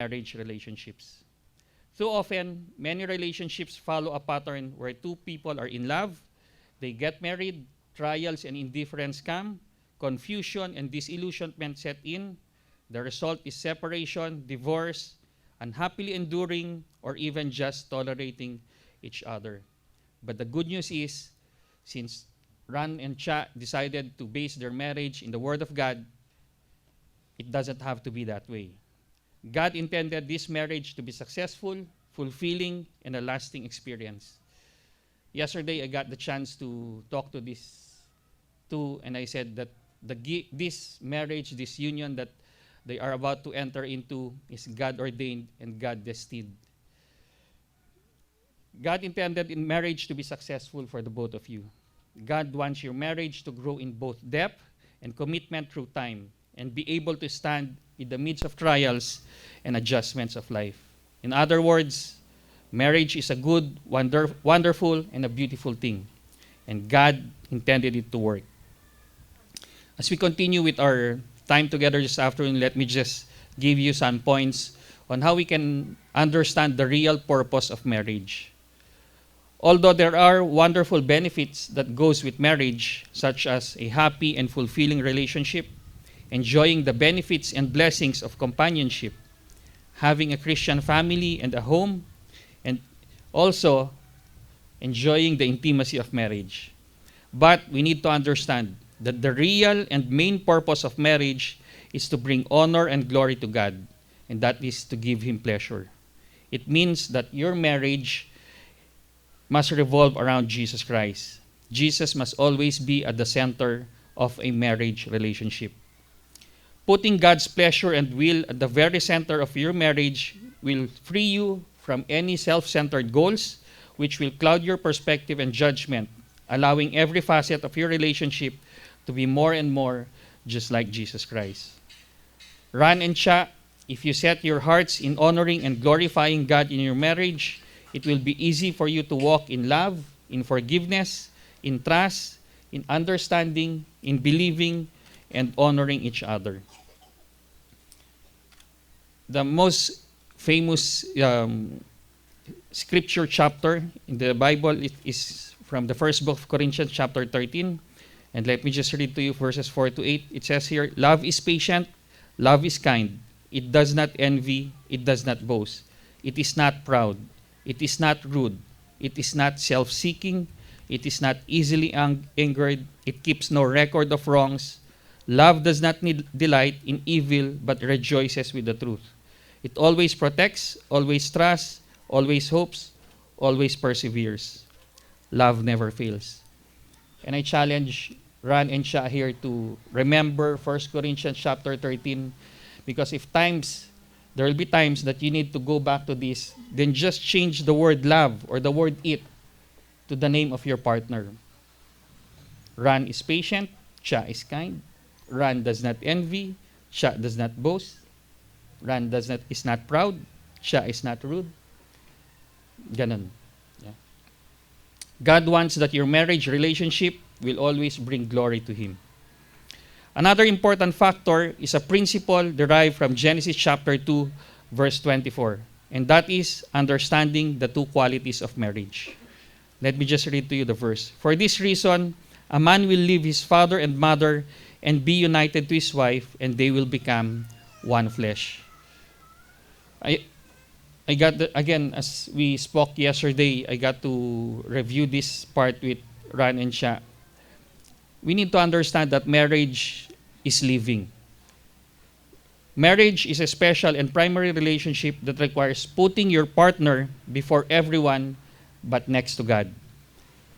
marriage relationships. Too often, many relationships follow a pattern where two people are in love, they get married, trials and indifference come, confusion and disillusionment set in. The result is separation, divorce, unhappily enduring, or even just tolerating each other. But the good news is, since Ran and Cha decided to base their marriage in the Word of God, it doesn't have to be that way. God intended this marriage to be successful, fulfilling, and a lasting experience. Yesterday, I got the chance to talk to these two, and I said that this marriage, this union that they are about to enter into is God ordained and God destined. God intended in marriage to be successful for the both of you. God wants your marriage to grow in both depth and commitment through time and be able to stand in the midst of trials and adjustments of life. In other words, marriage is a good, wonderful, and a beautiful thing. And God intended it to work. As we continue with our time together this afternoon, let me just give you some points on how we can understand the real purpose of marriage. Although there are wonderful benefits that goes with marriage, such as a happy and fulfilling relationship, enjoying the benefits and blessings of companionship, having a Christian family and a home, and also enjoying the intimacy of marriage. But we need to understand that the real and main purpose of marriage is to bring honor and glory to God, and that is to give Him pleasure. It means that your marriage must revolve around Jesus Christ. Jesus must always be at the center of a marriage relationship. Putting God's pleasure and will at the very center of your marriage will free you from any self-centered goals, which will cloud your perspective and judgment, allowing every facet of your relationship to be more and more just like Jesus Christ. Ran and Cha, if you set your hearts in honoring and glorifying God in your marriage, it will be easy for you to walk in love, in forgiveness, in trust, in understanding, in believing, and honoring each other. The most famous scripture chapter in the Bible is from the first book of Corinthians, chapter 13. And let me just read to you verses 4 to 8. It says here, "Love is patient, love is kind. It does not envy, it does not boast. It is not proud, it is not rude, it is not self-seeking, it is not easily angered, it keeps no record of wrongs. Love does not delight in evil, but rejoices with the truth. It always protects, always trusts, always hopes, always perseveres. Love never fails." And I challenge Ran and Cha here to remember 1 Corinthians chapter 13, because there will be times that you need to go back to this, then just change the word love or the word it to the name of your partner. Ran is patient, Cha is kind. Ran does not envy, Cha does not boast. Ran is not proud, Cha is not rude. Ganon. Yeah. God wants that your marriage relationship will always bring glory to Him. Another important factor is a principle derived from Genesis chapter 2, verse 24, and that is understanding the two qualities of marriage. Let me just read to you the verse. "For this reason, a man will leave his father and mother and be united to his wife, and they will become one flesh." I got again, as we spoke yesterday, I got to review this part with Ran and Cha. We need to understand that marriage is living. Marriage is a special and primary relationship that requires putting your partner before everyone but next to God.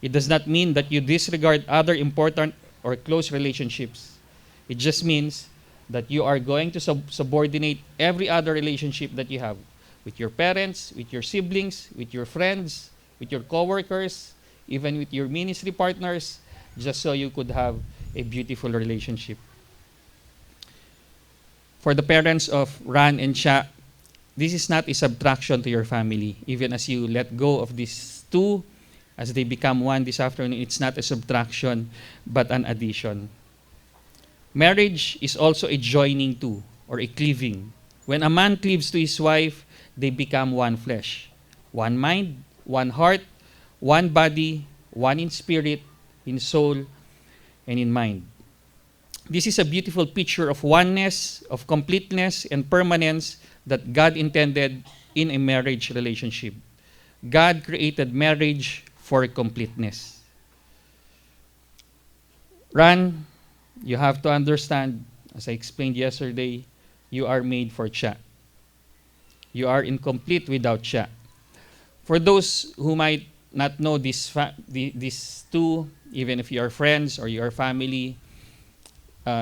It does not mean that you disregard other important or close relationships. It just means that you are going to subordinate every other relationship that you have with your parents, with your siblings, with your friends, with your coworkers, even with your ministry partners, just so you could have a beautiful relationship. For the parents of Ran and Cha, this is not a subtraction to your family. Even as you let go of these two, as they become one this afternoon, it's not a subtraction, but an addition. Marriage is also a joining to, or a cleaving. When a man cleaves to his wife, they become one flesh, one mind, one heart, one body, one in spirit, in soul, and in mind. This is a beautiful picture of oneness, of completeness, and permanence that God intended in a marriage relationship. God created marriage for completeness. Ran, you have to understand, as I explained yesterday, you are made for Cha. You are incomplete without Cha. For those who might not know these two, even if you are friends or you are family,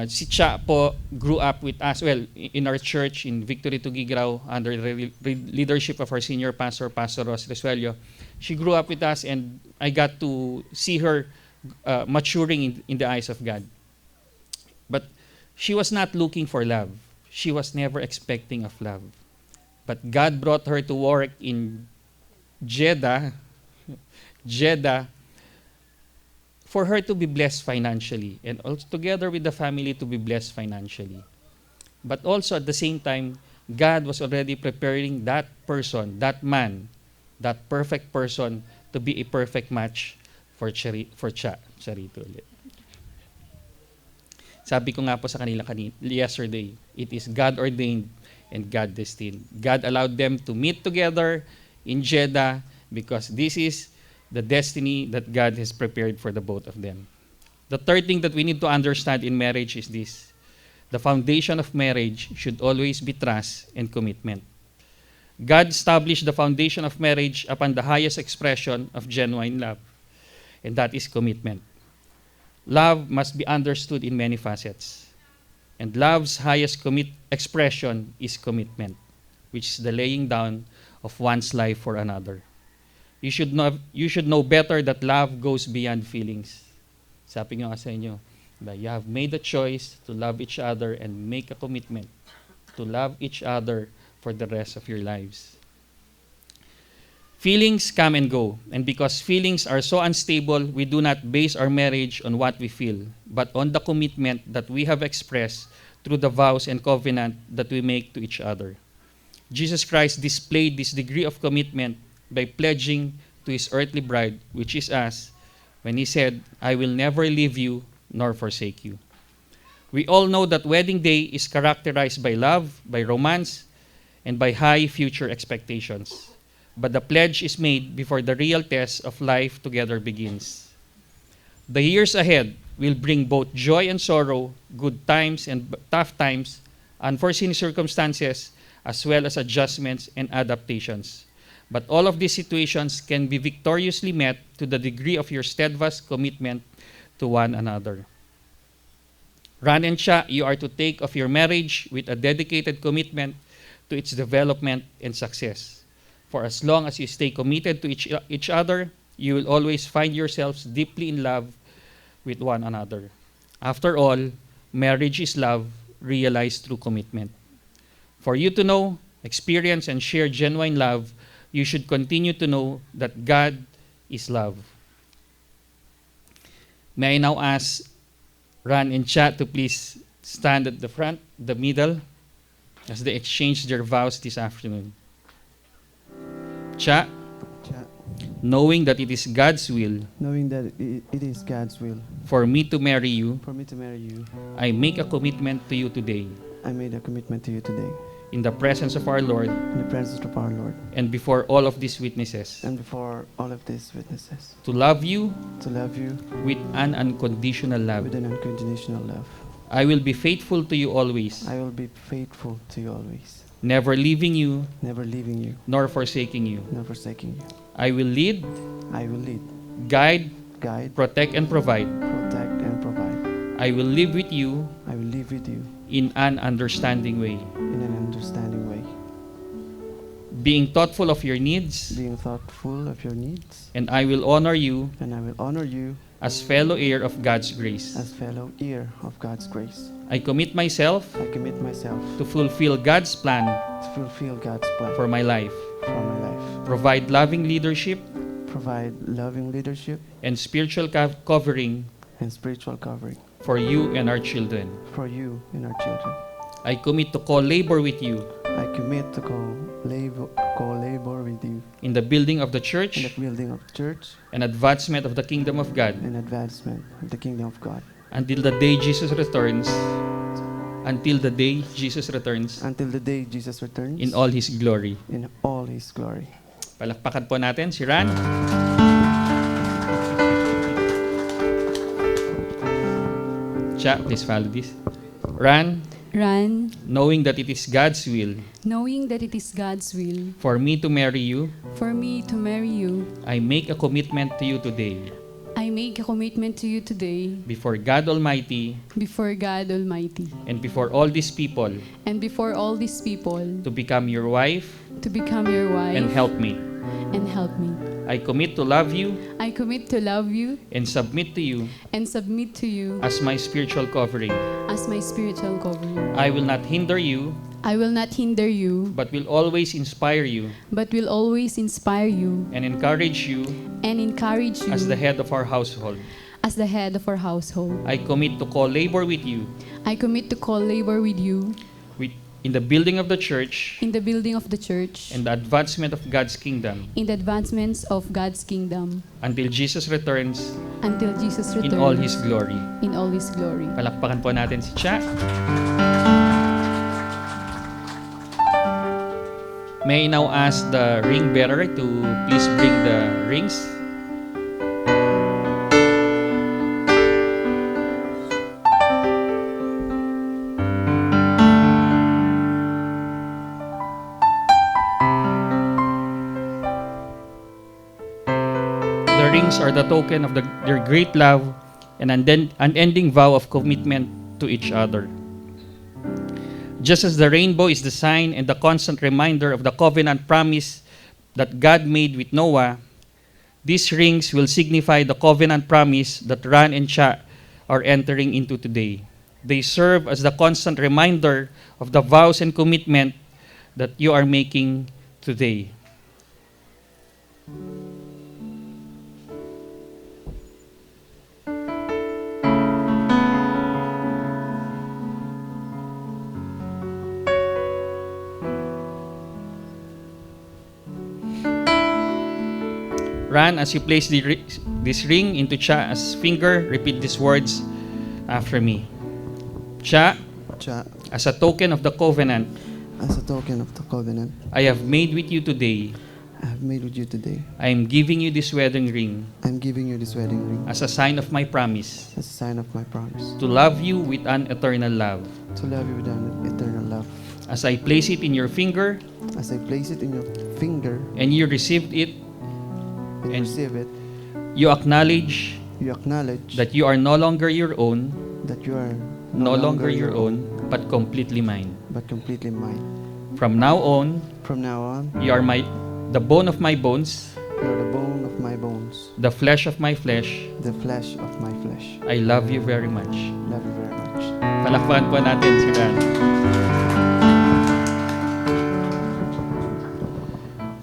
si Cha po grew up with us, well, in our church in Victory Tugigraw under the leadership of our senior pastor, Pastor Ros Resuello. She grew up with us and I got to see her maturing in the eyes of God. But she was not looking for love. She was never expecting of love. But God brought her to work in Jeddah, for her to be blessed financially and also together with the family to be blessed financially. But also at the same time, God was already preparing that person, that man, that perfect person to be a perfect match for Cha. Charito ulit. Sabi ko nga po sa kanila yesterday, it is God ordained and God destined. God allowed them to meet together in Jeddah because this is the destiny that God has prepared for the both of them. The third thing that we need to understand in marriage is this. The foundation of marriage should always be trust and commitment. God established the foundation of marriage upon the highest expression of genuine love, and that is commitment. Love must be understood in many facets. And love's highest expression is commitment, which is the laying down of one's life for another. You should know better that love goes beyond feelings. Sabi nga sa inyo, you have made a choice to love each other and make a commitment to love each other for the rest of your lives. Feelings come and go, and because feelings are so unstable, we do not base our marriage on what we feel, but on the commitment that we have expressed through the vows and covenant that we make to each other. Jesus Christ displayed this degree of commitment by pledging to his earthly bride, which is us, when he said, "I will never leave you nor forsake you." We all know that wedding day is characterized by love, by romance, and by high future expectations. But the pledge is made before the real test of life together begins. The years ahead will bring both joy and sorrow, good times and tough times, unforeseen circumstances, as well as adjustments and adaptations. But all of these situations can be victoriously met to the degree of your steadfast commitment to one another. Ran and Cha, you are to take of your marriage with a dedicated commitment to its development and success. For as long as you stay committed to each other, you will always find yourselves deeply in love with one another. After all, marriage is love realized through commitment. For you to know, experience, and share genuine love, you should continue to know that God is love. May I now ask Ran and Cha to please stand at the front, the middle, as they exchange their vows this afternoon. Cha, knowing that it is God's will knowing that it is God's will for me to marry you, I make a commitment to you today I made a commitment to you today in the presence of our Lord in the presence of our Lord and before all of these witnesses and before all of these witnesses to love you to love you with an unconditional love. with an unconditional love. I will be faithful to you always, I will be faithful to you always, never leaving you never leaving you nor forsaking you. nor forsaking you. I will lead, I will lead, guide, guide, protect, and provide. protect, and provide. I will live with you I will live with you in an understanding way, in an understanding way, being thoughtful of your needs, being thoughtful of your needs, and I will honor you and I will honor you as fellow heir of God's grace. as fellow heir of God's grace. I commit myself I commit myself to fulfill God's plan to fulfill God's plan for my life, for my life, provide loving leadership provide loving leadership and spiritual covering and spiritual covering for you and our children. for you and our children. I commit to co-labor with you I I commit to co-labor with you in the building of the in the church building of the church and advancement of the kingdom of God and advancement of the kingdom of God until the day Jesus returns, until the day Jesus returns until the day Jesus returns in all His glory. in all His glory. Palakpakan po natin si Ran. Cha, please follow this. Ran, Ran, knowing that it is God's will knowing that it is God's will for me to marry you, for me to marry you, I make a commitment to you today I make a commitment to you today before God Almighty before God Almighty and before all these people and before all these people to become your wife to become your wife and help me. and help me. I commit to love you I commit to love you and submit to you and submit to you as my spiritual covering. as my spiritual covering. I will not hinder you, I will not hinder you, but will always inspire you but will always inspire you and encourage you and encourage you as the head of our household. as the head of our household. I commit to co-labor with you I commit to co-labor with you in the building of the church in the building of the church and the advancement of God's kingdom in the advancements of God's kingdom until Jesus returns until Jesus returns in all His glory. in all His glory. Palakpakan po natin si Cha. May I now ask the ring bearer to please bring the rings. The rings are the token of their great love and unending vow of commitment to each other. Just as the rainbow is the sign and the constant reminder of the covenant promise that God made with Noah, these rings will signify the covenant promise that Ran and Cha are entering into today. They serve as the constant reminder of the vows and commitment that you are making today. Ran, as you place this ring into Cha's finger, repeat these words after me. Cha, Cha, as a token of the covenant as a token of the covenant I have made with you today, I have made with you today, I am giving you this wedding ring I'm giving you this wedding ring as a sign of my promise as a sign of my promise to love you with an eternal love. to love you with an eternal love. As I place it in your finger As I place it in your finger and you received it, and And- receive it, you acknowledge you acknowledge that you are no longer your own, that you are no longer your own, but completely mine. but completely mine. From now on, From now on, you are the bone of my bones, you are the bone of my bones, the flesh of my flesh. the flesh of my flesh. I love you very much. Love you very much. Palakpakan po natin si Ran.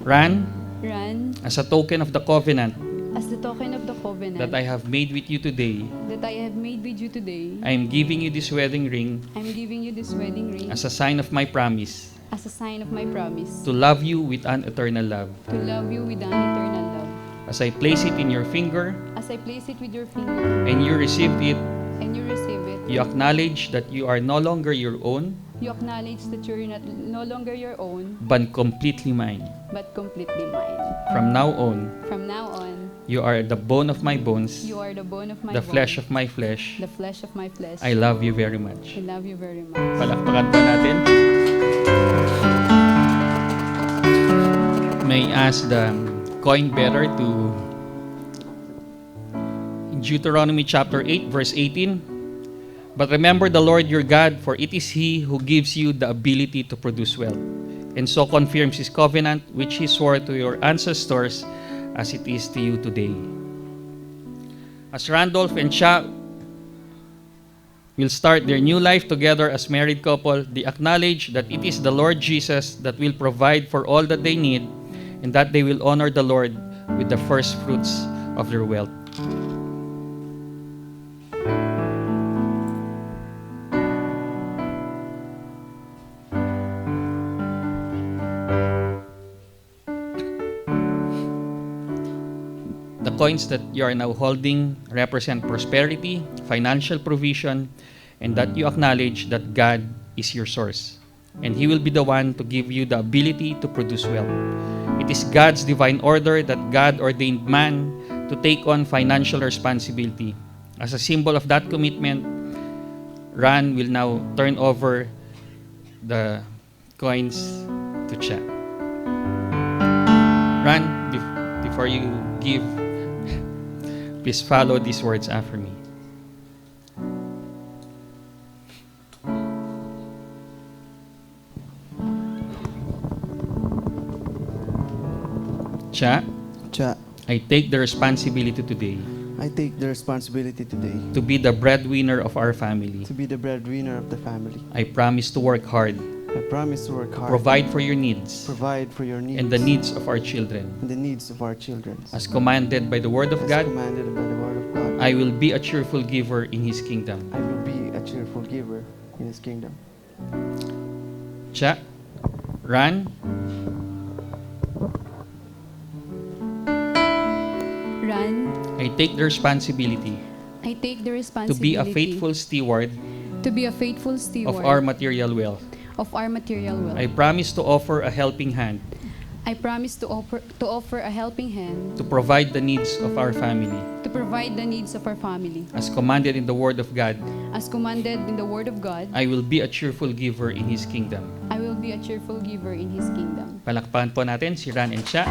Ran, Ran, as a token of the covenant as the token of the covenant that I have made with you today, that I have made with you today, I am giving you this wedding ring I'm giving you this wedding ring as a sign of my promise as a sign of my promise to love you with an eternal love. to love you with an eternal love. As I place it in your finger As I place it with your finger and you received it, and you receive it, you acknowledge that you are no longer your own, you acknowledge that you're no longer your own, but completely mine. but completely mine. From now on, From now on, you are the bone of my bones, you are the bone of my the bone, flesh of my flesh. the flesh of my flesh. I love you very much. I love you very much. Palakpakan pa natin. May I ask the coin bearer to in Deuteronomy chapter 8 verse 18. But remember the Lord your God, for it is He who gives you the ability to produce wealth, and so confirms His covenant which He swore to your ancestors as it is to you today. As Randolph and Cha will start their new life together as married couple, they acknowledge that it is the Lord Jesus that will provide for all that they need, and that they will honor the Lord with the first fruits of their wealth. coins that you are now holding represent prosperity, financial provision, and that you acknowledge that God is your source. And He will be the one to give you the ability to produce wealth. It is God's divine order that God ordained man to take on financial responsibility. As a symbol of that commitment, Ran will now turn over the coins to Cha. Ran, before you give, please follow these words after me. Cha, Cha, I take the responsibility today I take the responsibility today to be the breadwinner of our family. to be the breadwinner of the family. I promise to work hard, I promise to work hard, provide for your needs, provide for your needs and the needs of our children. and the needs of our children. As commanded by the Word of As God, commanded by the word of God, I will be a cheerful giver in His kingdom. I will be a cheerful giver in His kingdom. Cha, Ran, Ran, I take the responsibility I take the to responsibility be a faithful steward to be a faithful steward of our material wealth. of our material wealth. I promise to offer a helping hand I promise to offer a helping hand to provide the needs of our family. to provide the needs of our family. As commanded in the Word of God, As commanded in the Word of God, I will be a cheerful giver in His kingdom. I will be a cheerful giver in His kingdom. Palakpakan po natin si Ran and Cha.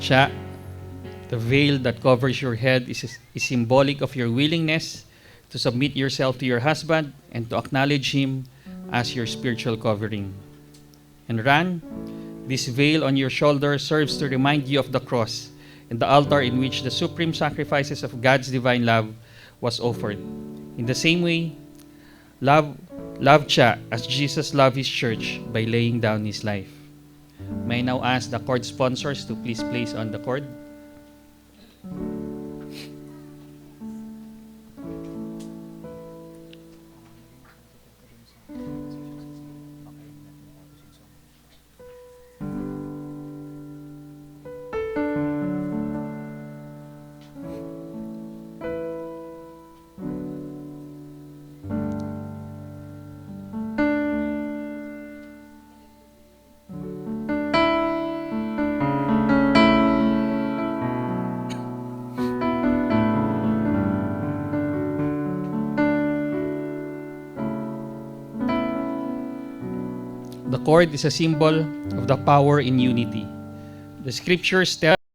Cha, the veil that covers your head is symbolic of your willingness to submit yourself to your husband and to acknowledge him as your spiritual covering. And Ran, this veil on your shoulder serves to remind you of the cross and the altar in which the supreme sacrifices of God's divine love was offered. In the same way, love Cha as Jesus loved His church by laying down His life. May I now ask the cord sponsors to please place on the cord. The cord is a symbol of the power in unity. The scriptures tell